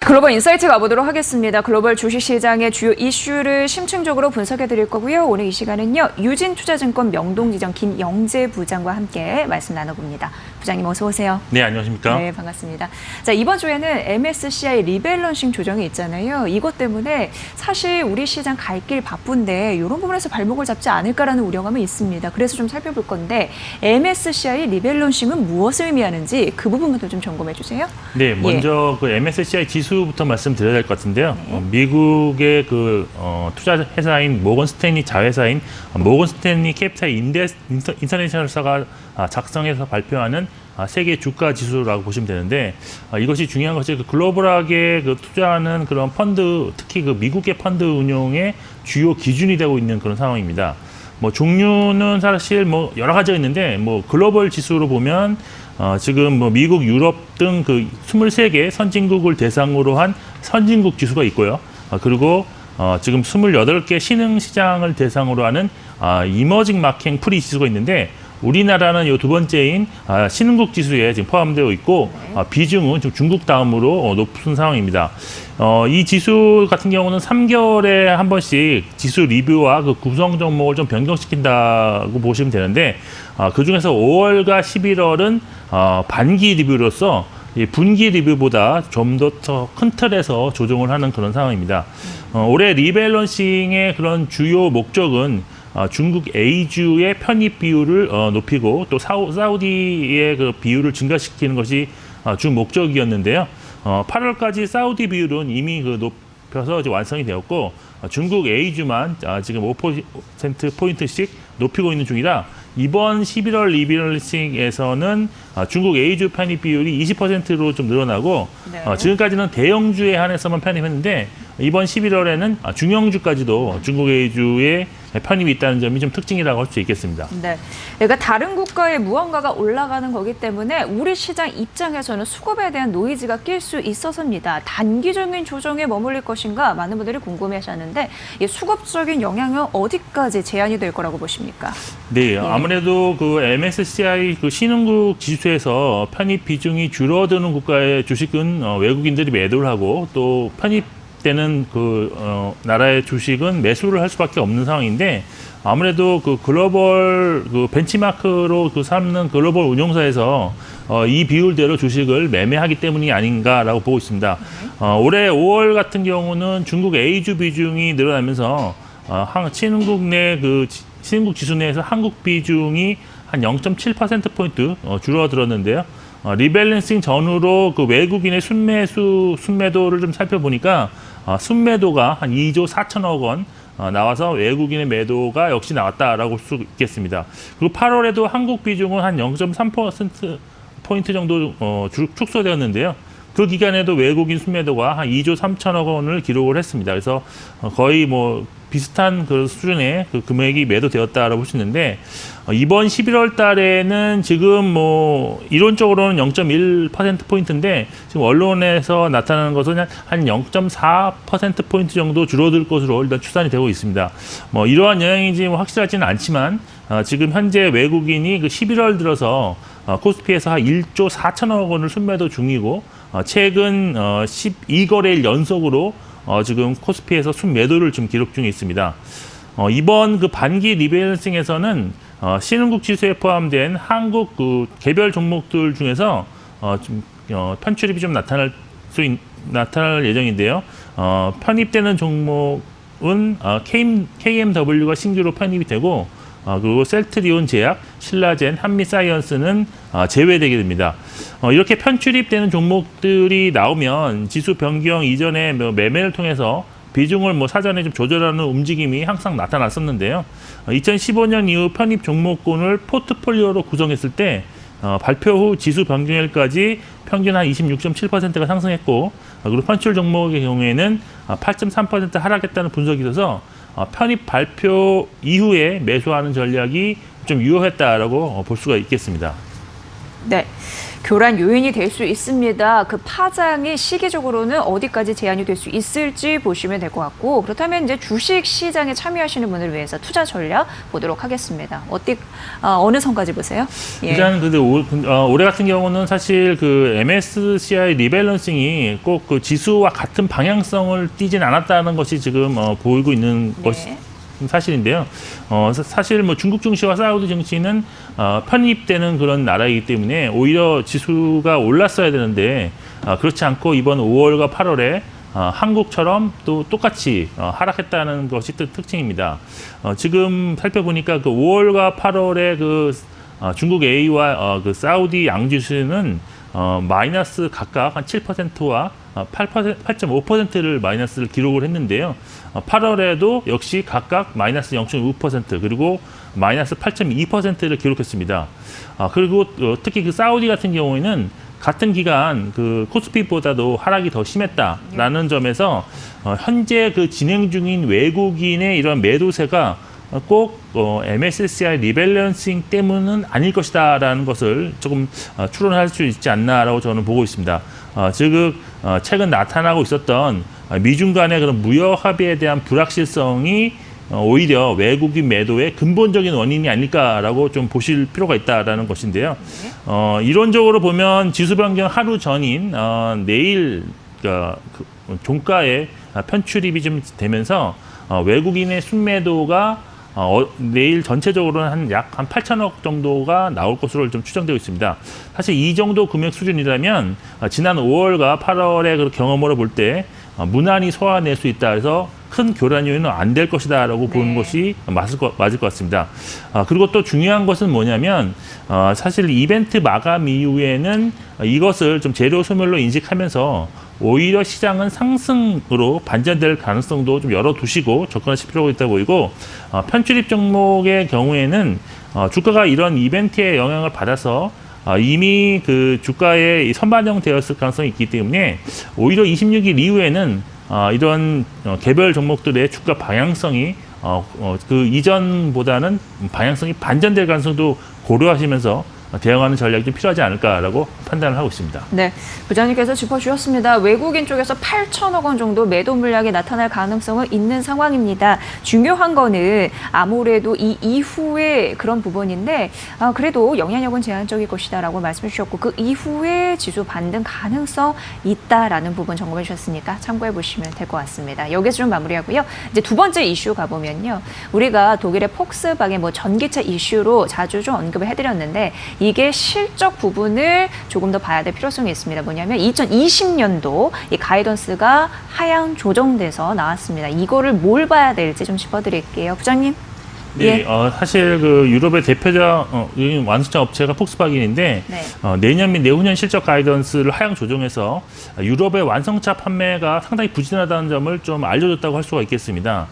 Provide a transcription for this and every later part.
글로벌 인사이트 가보도록 하겠습니다. 글로벌 주식시장의 주요 이슈를 심층적으로 분석해 드릴 거고요. 오늘 이 시간은요. 유진투자증권 명동지점 김영재 부장과 함께 말씀 나눠봅니다. 부장님 어서 오세요. 네, 안녕하십니까? 네, 반갑습니다. 자, 이번 주에는 MSCI 리밸런싱 조정이 있잖아요. 이것 때문에 사실 우리 시장 갈 길 바쁜데 이런 부분에서 발목을 잡지 않을까라는 우려감이 있습니다. 그래서 좀 살펴볼 건데 MSCI 리밸런싱은 무엇을 의미하는지 그 부분부터 좀 점검해 주세요. 네, 먼저 그 MSCI 지수부터 말씀드려야 될 것 같은데요. 네. 미국의 그 투자 회사인 모건 스탠리 자회사인 모건 스탠리 캐피탈 인터내셔널사가 작성해서 발표하는 세계 주가 지수라고 보시면 되는데 이것이 중요한 것이 그 글로벌하게 그 투자하는 그런 펀드, 특히 그 미국의 펀드 운용의 주요 기준이 되고 있는 그런 상황입니다. 뭐 종류는 사실 뭐 여러 가지가 있는데 뭐 글로벌 지수로 보면 지금 뭐 미국, 유럽 등 그 23개 선진국을 대상으로 한 선진국 지수가 있고요. 그리고 지금 28개 신흥 시장을 대상으로 하는 이머징 마켓 프리 지수가 있는데 우리나라는 이 두 번째인 신흥국 지수에 지금 포함되어 있고 비중은 지금 중국 다음으로 높은 상황입니다. 이 지수 같은 경우는 3개월에 한 번씩 지수 리뷰와 그 구성 종목을 좀 변경시킨다고 보시면 되는데 그 중에서 5월과 11월은 반기 리뷰로서 분기 리뷰보다 좀 더 큰 틀에서 조정을 하는 그런 상황입니다. 올해 리밸런싱의 그런 주요 목적은 중국 A주의 편입 비율을 높이고 또 사우디의 그 비율을 증가시키는 것이 주 목적이었는데요. 8월까지 사우디 비율은 이미 그 높여서 이제 완성이 되었고 중국 A주만 지금 5%포인트씩 높이고 있는 중이라 이번 11월 리밸런싱에서는 중국 A주 편입 비율이 20%로 좀 늘어나고 지금까지는 대형주에 한해서만 편입했는데 이번 11월에는 중형주까지도 중국 A주에 편입이 있다는 점이 좀 특징이라고 할 수 있겠습니다. 네, 그러니까 다른 국가의 무언가가 올라가는 거기 때문에 우리 시장 입장에서는 수급에 대한 노이즈가 낄 수 있어서입니다. 단기적인 조정에 머물릴 것인가 많은 분들이 궁금해하셨는데 이 수급적인 영향은 어디까지 제한이 될 거라고 보십니까? 네, 아무래도 그 MSCI 그 신흥국 지수에서 편입 비중이 줄어드는 국가의 주식은 외국인들이 매도를 하고 또 편입되는 그 나라의 주식은 매수를 할 수밖에 없는 상황인데 아무래도 그 글로벌 그 벤치마크로 그 삼는 글로벌 운용사에서 이 비율대로 주식을 매매하기 때문이 아닌가라고 보고 있습니다. 올해 5월 같은 경우는 중국 A주 비중이 늘어나면서 신흥국 내 그 신흥국 지수 내에서 한국 비중이 한 0.7%포인트 줄어들었는데요. 리밸런싱 전후로 그 외국인의 순매도를 좀 살펴보니까 순매도가 한 2조 4천억 원 나와서 외국인의 매도가 역시 나왔다라고 볼 수 있겠습니다. 그리고 8월에도 한국 비중은 한 0.3%포인트 정도 축소되었는데요. 그 기간에도 외국인 순매도가 한 2조 3천억 원을 기록을 했습니다. 그래서 거의 뭐 비슷한 그 수준의 그 금액이 매도되었다라고 볼 수 있는데 이번 11월 달에는 지금 뭐 이론적으로는 0.1%포인트인데 지금 언론에서 나타나는 것은 한 0.4%포인트 정도 줄어들 것으로 일단 추산이 되고 있습니다. 뭐 이러한 영향인지 뭐 확실하지는 않지만 지금 현재 외국인이 그 11월 들어서 코스피에서 한 1조 4천억 원을 순매도 중이고 최근 12거래일 연속으로 지금 코스피에서 순매도를 좀 기록 중에 있습니다. 이번 그 반기 리밸런싱에서는 신흥국 지수에 포함된 한국 그 개별 종목들 중에서 좀 편출입이 좀 나타날 예정인데요. 편입되는 종목은 KMW가 신규로 편입이 되고 그리고 셀트리온 제약, 신라젠, 한미사이언스는 제외되게 됩니다. 이렇게 편출입되는 종목들이 나오면 지수 변경 이전에 매매를 통해서 비중을 뭐 사전에 좀 조절하는 움직임이 항상 나타났었는데요. 2015년 이후 편입 종목군을 포트폴리오로 구성했을 때 발표 후 지수 변경일까지 평균 한 26.7%가 상승했고 그리고 편출 종목의 경우에는 8.3% 하락했다는 분석이 있어서 편입 발표 이후에 매수하는 전략이 좀 유효했다라고 볼 수가 있겠습니다. 네. 교란 요인이 될 수 있습니다. 그 파장이 시기적으로는 어디까지 제한이 될 수 있을지 보시면 될 것 같고, 그렇다면 이제 주식 시장에 참여하시는 분을 위해서 투자 전략 보도록 하겠습니다. 어느 선까지 보세요? 예. 일단 근데 올해 같은 경우는 사실 그 MSCI 리밸런싱이 꼭 그 지수와 같은 방향성을 띠진 않았다는 것이 지금 보이고 있는 네. 것이 사실인데요. 사실 뭐 중국 증시와 사우디 증시는 편입되는 그런 나라이기 때문에 오히려 지수가 올랐어야 되는데 그렇지 않고 이번 5월과 8월에 한국처럼 또 똑같이 하락했다는 것이 특징입니다. 지금 살펴보니까 그 5월과 8월에 그 중국 A와 그 사우디 양지수는 마이너스 각각 한 7%와 8.5%를 마이너스를 기록을 했는데요. 8월에도 역시 각각 마이너스 0.5% 그리고 마이너스 8.2%를 기록했습니다. 그리고 특히 그 사우디 같은 경우에는 같은 기간 그 코스피보다도 하락이 더 심했다라는 점에서 현재 그 진행 중인 외국인의 이런 매도세가 꼭 MSCI 리밸런싱 때문은 아닐 것이다라는 것을 조금 추론할 수 있지 않나라고 저는 보고 있습니다. 즉 최근 나타나고 있었던 미중 간의 그런 무역 합의에 대한 불확실성이 오히려 외국인 매도의 근본적인 원인이 아닐까라고 좀 보실 필요가 있다라는 것인데요. 이론적으로 보면 지수 변경 하루 전인 내일 종가에 편출입이 좀 되면서 외국인의 순매도가 내일 전체적으로는 약 8천억 정도가 나올 것으로 좀 추정되고 있습니다. 사실 이 정도 금액 수준이라면 지난 5월과 8월의 그 경험으로 볼 때 무난히 소화낼 수 있다 해서 큰 교란 요인은 안 될 것이다라고 보는 것이 맞을 것 같습니다. 그리고 또 중요한 것은 뭐냐면 사실 이벤트 마감 이후에는 이것을 좀 재료 소멸로 인식하면서 오히려 시장은 상승으로 반전될 가능성도 좀 열어두시고 접근하실 필요가 있다 보이고 편출입 종목의 경우에는 주가가 이런 이벤트의 영향을 받아서 이미 그 주가에 선반영되었을 가능성이 있기 때문에 오히려 26일 이후에는 이런 개별 종목들의 주가 방향성이 그 이전보다는 방향성이 반전될 가능성도 고려하시면서 대응하는 전략이 좀 필요하지 않을까라고 판단을 하고 있습니다. 네, 부장님께서 짚어주셨습니다. 외국인 쪽에서 8천억 원 정도 매도 물량이 나타날 가능성은 있는 상황입니다. 중요한 거는 아무래도 이 이후에 그런 부분인데 그래도 영향력은 제한적일 것이다라고 말씀해 주셨고 그 이후에 지수 반등 가능성 있다라는 부분 점검해 주셨으니까 참고해 보시면 될 것 같습니다. 여기서 좀 마무리하고요. 이제 두 번째 이슈 가보면요. 우리가 독일의 폭스바겐 전기차 이슈로 자주 좀 언급을 해드렸는데 이게 실적 부분을 조금 더 봐야 될 필요성이 있습니다. 뭐냐면 2020년도 이 가이던스가 하향 조정돼서 나왔습니다. 이거를 뭘 봐야 될지 좀 짚어드릴게요. 부장님. 네, 예. 사실 그 유럽의 대표적 완성차 업체가 폭스바겐인데 네. 내년 및 내후년 실적 가이던스를 하향 조정해서 유럽의 완성차 판매가 상당히 부진하다는 점을 좀 알려줬다고 할 수가 있겠습니다.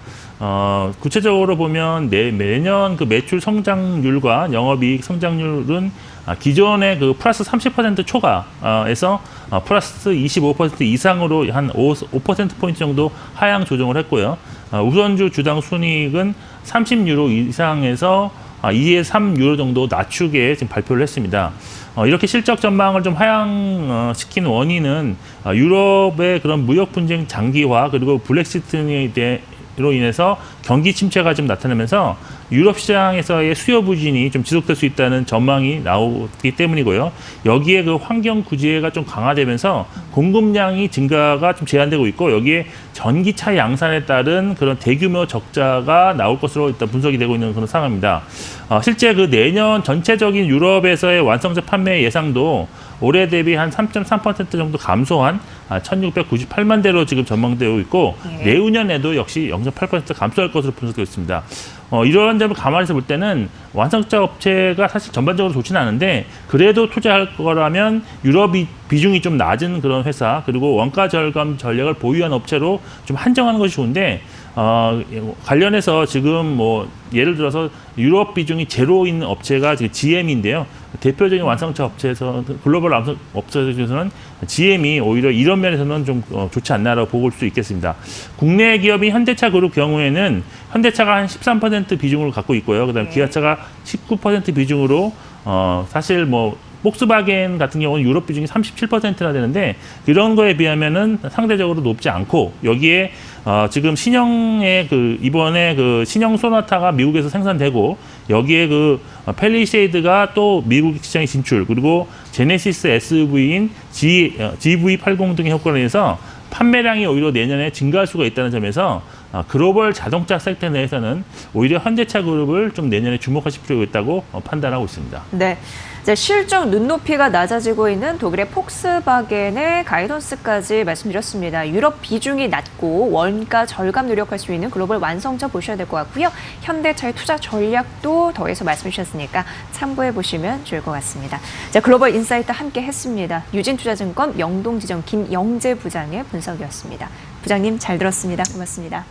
구체적으로 보면 매년 그 매출 성장률과 영업이익 성장률은 기존의 그 플러스 30% 초과에서 플러스 25% 이상으로 한 5%포인트 정도 하향 조정을 했고요. 우선주 주당 순이익은 30유로 이상에서 2에 3유로 정도 낮추게 지금 발표를 했습니다. 이렇게 실적 전망을 좀 하향시킨 원인은 유럽의 그런 무역 분쟁 장기화 그리고 브렉시트로 인해서 경기 침체가 좀 나타나면서 유럽 시장에서의 수요 부진이 좀 지속될 수 있다는 전망이 나오기 때문이고요. 여기에 그 환경 구제가 좀 강화되면서 공급량이 증가가 좀 제한되고 있고 여기에 전기차 양산에 따른 그런 대규모 적자가 나올 것으로 일단 분석이 되고 있는 그런 상황입니다. 실제 그 내년 전체적인 유럽에서의 완성차 판매 예상도 올해 대비 한 3.3% 정도 감소한 1,698만 대로 지금 전망되고 있고 내후년에도 역시 0.8% 감소할 것으로 분석되고 있습니다. 이런 점을 감안해서 볼 때는 완성차 업체가 사실 전반적으로 좋지는 않은데 그래도 투자할 거라면 유럽이 비중이 좀 낮은 그런 회사 그리고 원가 절감 전략을 보유한 업체로 좀 한정하는 것이 좋은데 관련해서 지금 예를 들어서 유럽 비중이 제로인 업체가 지금 GM인데요. 대표적인 완성차 업체에서 글로벌 업체 중에서는 GM이 오히려 이런 면에서는 좀 좋지 않나라고 볼 수 있겠습니다. 국내 기업인 현대차 그룹 경우에는 현대차가 한 13% 비중을 갖고 있고요. 그다음에 기아차가 19% 비중으로 사실 폭스바겐 같은 경우는 유럽 비중이 37%나 되는데 이런 거에 비하면은 상대적으로 높지 않고 여기에 지금 신형의 이번에 신형 소나타가 미국에서 생산되고 여기에 펠리세이드가 또 미국 시장에 진출 그리고 제네시스 SUV인 GV80 등의 효과를 인해서 판매량이 오히려 내년에 증가할 수가 있다는 점에서 글로벌 자동차 섹터 내에서는 오히려 현대차 그룹을 좀 내년에 주목하실 필요가 있다고 판단하고 있습니다. 네. 이제 실적 눈높이가 낮아지고 있는 독일의 폭스바겐의 가이던스까지 말씀드렸습니다. 유럽 비중이 낮고 원가 절감 노력할 수 있는 글로벌 완성차 보셔야 될 것 같고요. 현대차의 투자 전략도 더해서 말씀해 주셨으니까 참고해 보시면 좋을 것 같습니다. 자, 글로벌 인사이트 함께 했습니다. 유진투자증권 영동지점 김영재 부장의 분석이었습니다. 부장님 잘 들었습니다. 고맙습니다.